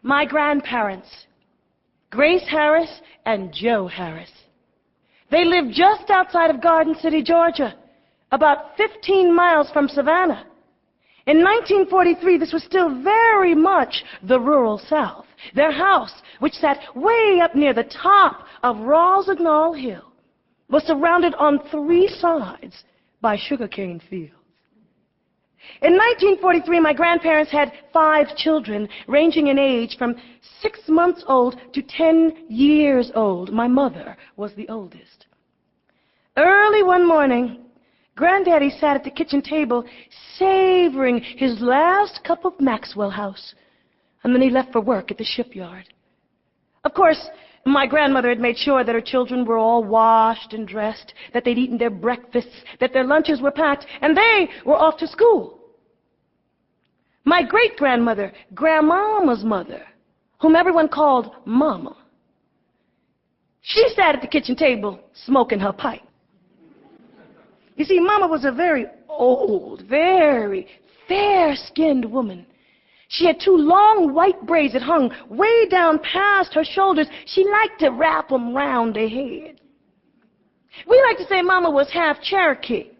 My grandparents, Grace Harris and Joe Harris. They lived just outside of Garden City, Georgia, about 15 miles from Savannah. In 1943, this was still very much the rural South. Their house, which sat way up near the top of Rossignol Hill, was surrounded on 3 sides by sugarcane fields. In 1943, my grandparents had 5 children, ranging in age from 6 months old to 10 years old. My mother was the oldest. Early one morning, Granddaddy sat at the kitchen table, savoring his last cup of Maxwell House, and then he left for work at the shipyard. Of course, my grandmother had made sure that her children were all washed and dressed, that they'd eaten their breakfasts, that their lunches were packed, and they were off to school. My great-grandmother, Grandmama's mother, whom everyone called Mama, she sat at the kitchen table smoking her pipe. You see, Mama was a very old, very fair-skinned woman. She had 2 long white braids that hung way down past her shoulders. She liked to wrap them round her head. We like to say Mama was half Cherokee.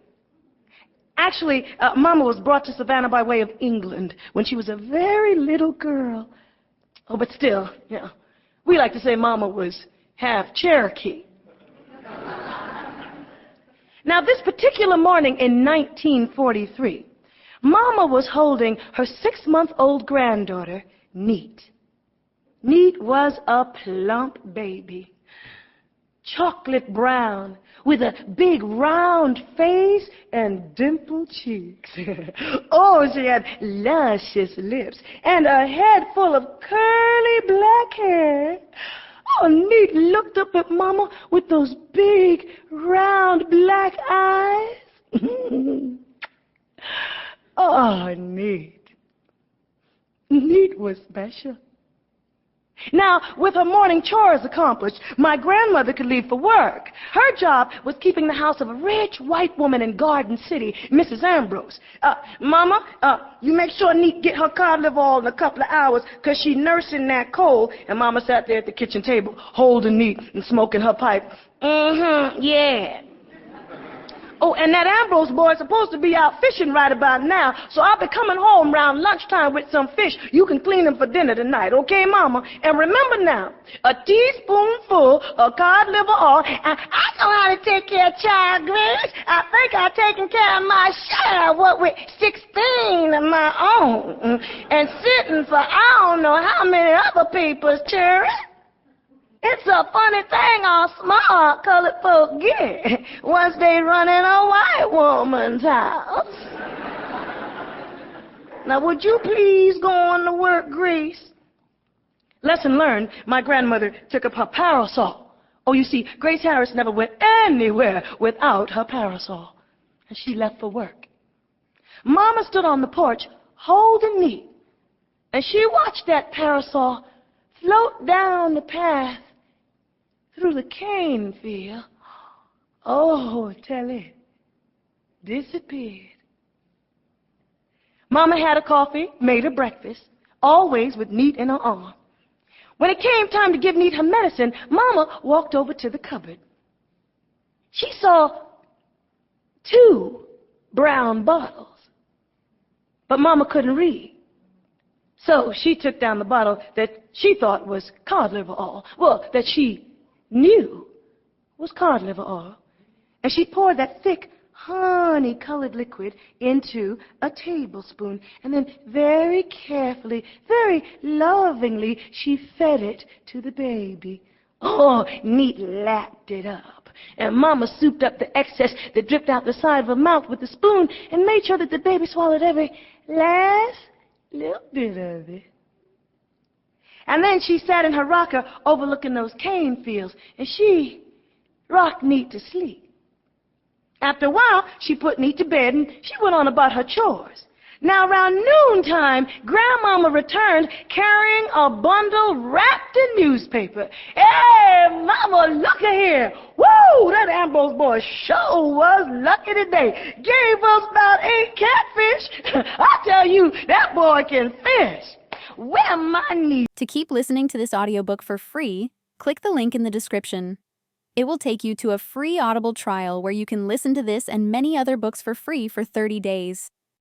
Actually, Mama was brought to Savannah by way of England when she was a very little girl. Oh, but still, we like to say Mama was half Cherokee. Now, this particular morning in 1943, Mama was holding her 6-month-old granddaughter, Neat. Neat was a plump baby, chocolate brown, with a big round face and dimpled cheeks. Oh, she had luscious lips and a head full of curly black hair. Oh, Neat looked up at Mama with those big, round, black eyes. Oh, Neat. Neat was special. Now, with her morning chores accomplished, my grandmother could leave for work. Her job was keeping the house of a rich white woman in Garden City, Mrs. Ambrose. Mama, you make sure Neat get her cod liver oil in a couple of hours, 'cause she's nursing that cold. And Mama sat there at the kitchen table, holding Neat and smoking her pipe. Yeah. Oh, and that Ambrose boy is supposed to be out fishing right about now, so I'll be coming home around lunchtime with some fish. You can clean them for dinner tonight, okay, Mama? And remember now, a teaspoonful of cod liver oil. I know how to take care of child, Grace. I think I've taken care of my share, what with 16 of my own, and sitting for I don't know how many other people's children. It's a funny thing how smart colored folk get once they run in a white woman's house. Now, would you please go on to work, Grace? Lesson learned, my grandmother took up her parasol. Oh, you see, Grace Harris never went anywhere without her parasol. And she left for work. Mama stood on the porch holding Neat, and she watched that parasol float down the path through the cane field. Oh, tell it, disappeared. Mama had a coffee, made her breakfast, always with Neat in her arm. When it came time to give Neat her medicine, Mama walked over to the cupboard. She saw 2 brown bottles, but Mama couldn't read. So she took down the bottle that she thought was cod liver oil. Well, that she knew was cod liver oil. And she poured that thick, honey-colored liquid into a tablespoon. And then very carefully, very lovingly, she fed it to the baby. Oh, Neat lapped it up. And Mama souped up the excess that dripped out the side of her mouth with a spoon and made sure that the baby swallowed every last little bit of it. And then she sat in her rocker overlooking those cane fields, and she rocked Neat to sleep. After a while, she put Neat to bed, and she went on about her chores. Now, around noontime, Grandmama returned carrying a bundle wrapped in newspaper. Hey, Mama, look at here. Woo, that Ambrose boy sure was lucky today. Gave us about 8 catfish. I tell you, that boy can fish. Where money? To keep listening to this audiobook for free, click the link in the description. It will take you to a free Audible trial where you can listen to this and many other books for free for 30 days.